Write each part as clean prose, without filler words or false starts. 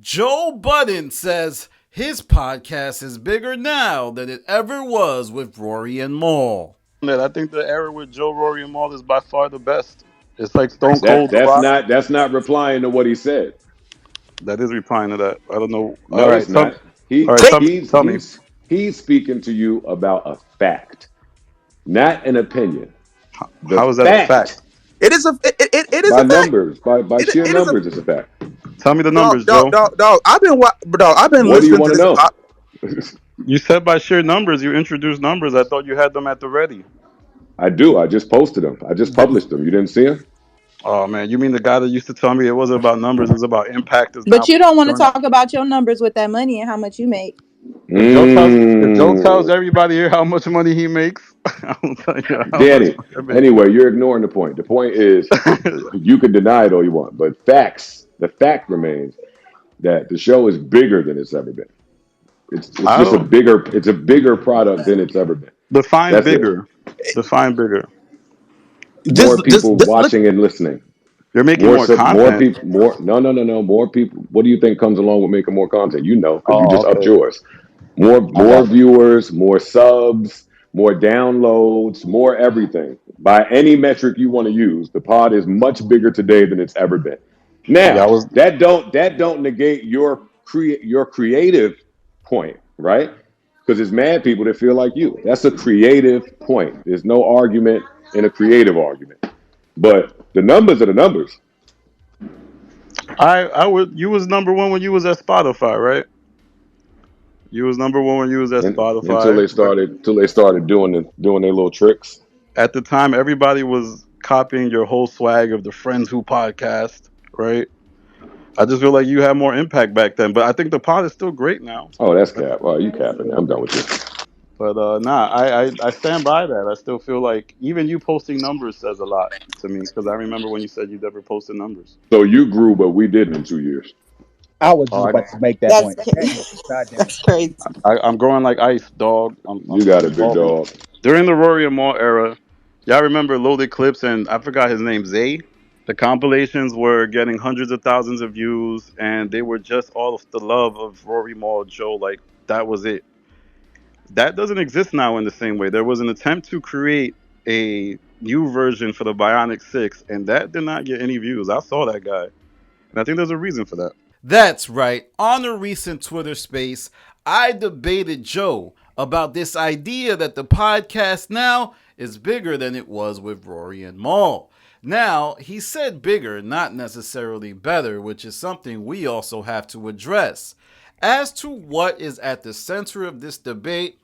Joe Budden says his podcast is bigger now than it ever was with Rory and Mal. I think the era with Joe, Rory, and Mal is by far the best. It's like Stone That Cold, The that's Rock. not that's not replying to what he said. That is replying to that. I don't know. All No, right, it's not. all He right, he's tell me. he's he's speaking to you about a fact, not an opinion. The How is that a fact? fact It is a by fact. numbers, by sheer It is a numbers, is a fact. Tell me the dog, numbers, dog, Joe. dog, dog. I've been What do you listening to want to this. know? You said by sheer numbers. You introduced numbers. I thought you had them at the ready. I do. I just posted them. I just published them. You didn't see them? Oh man, you mean the guy that used to tell me it wasn't about numbers, it was about impact? Is But now you don't want to joining. talk about your numbers with that money and how much you make. If Joe tells Mm. everybody here how much money he makes, I will tell you how much Danny. money I make. Anyway, you're ignoring the point. The point is, you can deny it all you want, but the fact remains that the show is bigger than it's ever been. It's I just don't it's a bigger product than it's ever been. define That's it. bigger. Define bigger. This, More this, people this. Look, watching and listening. You're making more More content. people. More no. More people. What do you think comes along with making more content? You know, because you Oh, just upped okay. yours. I More got you. viewers, more subs, more downloads, more everything. By any metric you want to use, the pod is much bigger today than it's ever been. Yeah, I Now, was. that don't negate your creative point, right? Because there's mad people that feel like you. That's a creative point. There's no argument in a creative argument. But the numbers are the numbers. I would. You was number one when you was at Spotify, right? You was number one when you was at And until Spotify. they started doing their little tricks. At the time, everybody was copying your whole swag of the Friends Who podcast, right? I just feel like you had more impact back then, but I think the pod is still great now. Oh, that's cap. Oh, you capping. I'm done with you. But nah, I stand by that. I still feel like even you posting numbers says a lot to me because I remember when you said you never posted numbers. So you grew, but we didn't in 2 years. I was Oh, just about to make that That's point. Goddamn. that's crazy. I'm growing like ice, dog. You got I'm it, big evolving. dog. During the Rory and Mal era, y'all remember Loaded Clips and I forgot his name, Zay? The compilations were getting hundreds of thousands of views and they were just all of the love of Rory Mal, Joe. Like, that was it. That doesn't exist now in the same way. There was an attempt to create a new version for the Bionic 6, and that did not get any views. I saw that guy. And I think there's a reason for that. That's right. On a recent Twitter space, I debated Joe about this idea that the podcast now is bigger than it was with Rory and Mal. Now, he said bigger, not necessarily better, which is something we also have to address. As to what is at the center of this debate,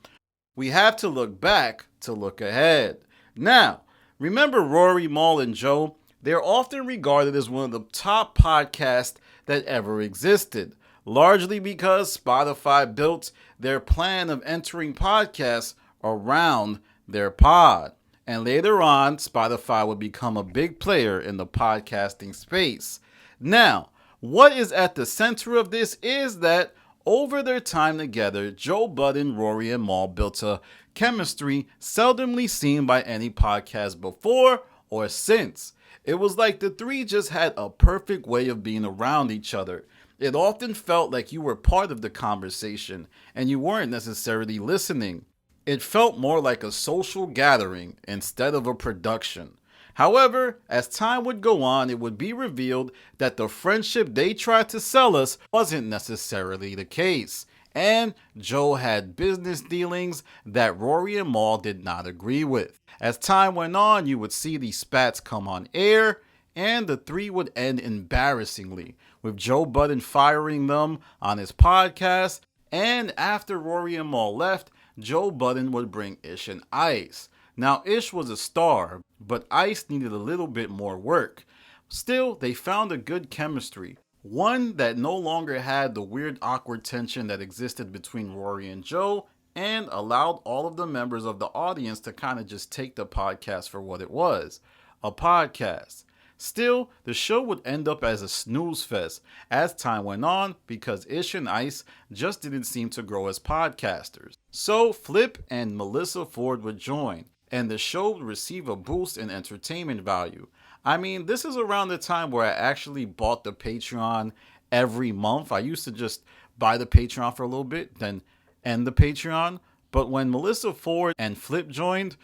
we have to look back to look ahead. Now, remember Rory, Mal, and Joe? They're often regarded as one of the top podcasts that ever existed, largely because Spotify built their plan of entering podcasts around their pod. And later on, Spotify would become a big player in the podcasting space. Now, what is at the center of this is that over their time together, Joe Budden, Rory, and Mal built a chemistry seldomly seen by any podcast before or since. It was like the three just had a perfect way of being around each other. It often felt like you were part of the conversation and you weren't necessarily listening. It felt more like a social gathering instead of a production. However, as time would go on, it would be revealed that the friendship they tried to sell us wasn't necessarily the case. And Joe had business dealings that Rory and Mal did not agree with. As time went on, you would see these spats come on air, and the three would end embarrassingly, with Joe Budden firing them on his podcast, and after Rory and Mal left, Joe Budden would bring Ish and Ice. Now, Ish was a star, but Ice needed a little bit more work. Still, they found a good chemistry. One that no longer had the weird awkward tension that existed between Rory and Joe, and allowed all of the members of the audience to kind of just take the podcast for what it was, a podcast. Still, the show would end up as a snooze fest as time went on because Ish and Ice just didn't seem to grow as podcasters. So Flip and Melissa Ford would join, and the show would receive a boost in entertainment value. I mean, this is around the time where I actually bought the Patreon every month. I used to just buy the Patreon for a little bit, then end the Patreon. But when Melissa Ford and Flip joined,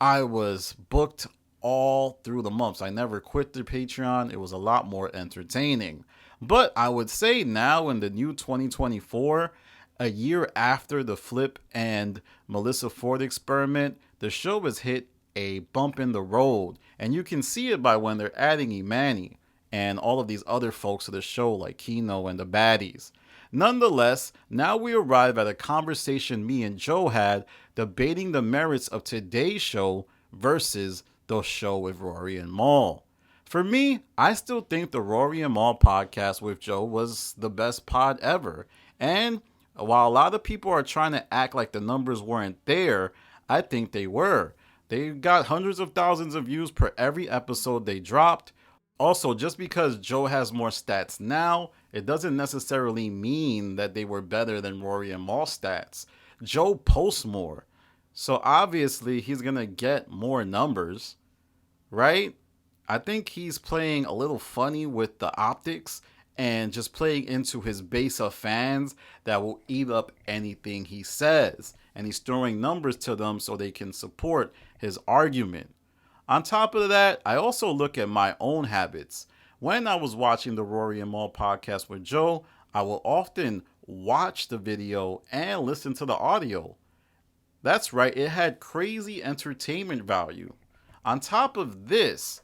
I was booked all through the months. I never quit the Patreon. It was a lot more entertaining. But I would say now in the new 2024, a year after the Flip and Melissa Ford experiment, the show has hit a bump in the road. And you can see it by when they're adding Imani and all of these other folks to the show like Kino and the baddies. Nonetheless, now we arrive at a conversation me and Joe had debating the merits of today's show versus the show with Rory and Mal. For me, I still think the Rory and Mal podcast with Joe was the best pod ever. And while a lot of people are trying to act like the numbers weren't there, I think they were. They got hundreds of thousands of views per every episode they dropped. Also, just because Joe has more stats now, it doesn't necessarily mean that they were better than Rory and Mal stats. Joe posts more, so obviously he's going to get more numbers, right? I think he's playing a little funny with the optics and just playing into his base of fans that will eat up anything he says. And he's throwing numbers to them so they can support his argument. On top of that, I also look at my own habits. When I was watching the Rory and Mal podcast with Joe, I will often watch the video and listen to the audio. That's right, it had crazy entertainment value. On top of this,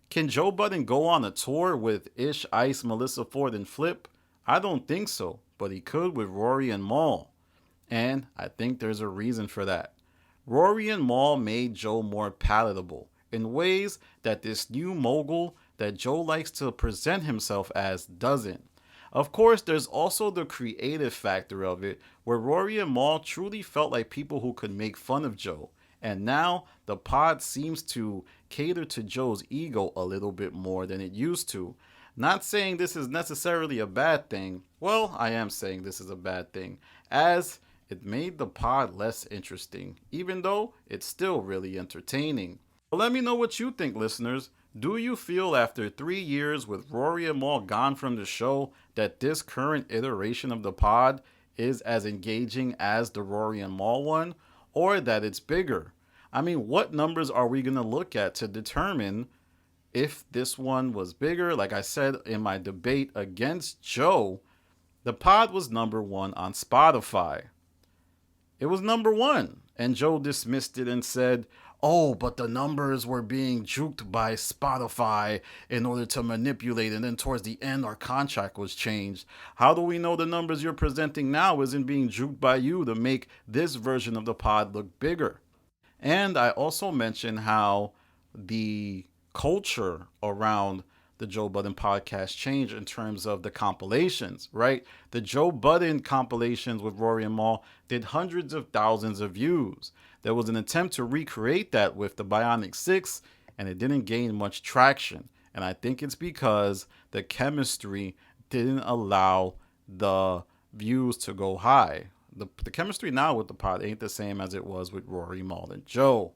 can Joe Budden go on a tour with Ish, Ice, Melissa Ford, and Flip? I don't think so, but he could with Rory and Mal. And I think there's a reason for that. Rory and Mal made Joe more palatable in ways that this new mogul that Joe likes to present himself as doesn't. Of course, there's also the creative factor of it, where Rory and Mal truly felt like people who could make fun of Joe. And now the pod seems to cater to Joe's ego a little bit more than it used to. Not saying this is necessarily a bad thing. Well, I am saying this is a bad thing, as it made the pod less interesting, even though it's still really entertaining. But let me know what you think, listeners. Do you feel after 3 years with Rory and Mal gone from the show that this current iteration of the pod is as engaging as the Rory and Mal one, or that it's bigger? I mean, what numbers are we going to look at to determine if this one was bigger? Like I said in my debate against Joe, the pod was number 1 on Spotify. It was number 1, and Joe dismissed it and said, oh, but the numbers were being juked by Spotify in order to manipulate, and then towards the end our contract was changed. How do we know the numbers you're presenting now isn't being juked by you to make this version of the pod look bigger? And I also mentioned how the culture around the Joe Budden podcast changed in terms of the compilations, right? The Joe Budden compilations with Rory and Mal did hundreds of thousands of views. There was an attempt to recreate that with the Bionic 6, and it didn't gain much traction. And I think it's because the chemistry didn't allow the views to go high. The chemistry now with the pod ain't the same as it was with Rory, Mal, and Joe.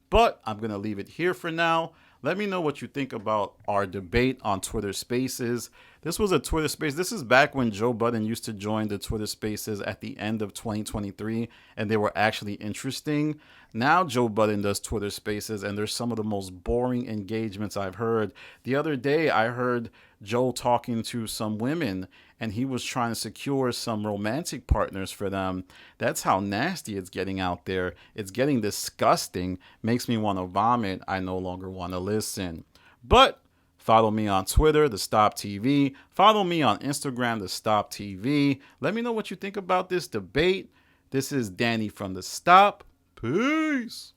But I'm going to leave it here for now. Let me know what you think about our debate on Twitter Spaces. This was a Twitter Space. This is back when Joe Budden used to join the Twitter Spaces at the end of 2023, and they were actually interesting. Now Joe Budden does Twitter Spaces, and there's some of the most boring engagements I've heard. The other day, I heard Joe talking to some women, and he was trying to secure some romantic partners for them. That's how nasty it's getting out there. It's getting disgusting. Makes me want to vomit. I no longer want to listen. But follow me on Twitter, The Stop TV. Follow me on Instagram, The Stop TV. Let me know what you think about this debate. This is Danny from The Stop. Peace.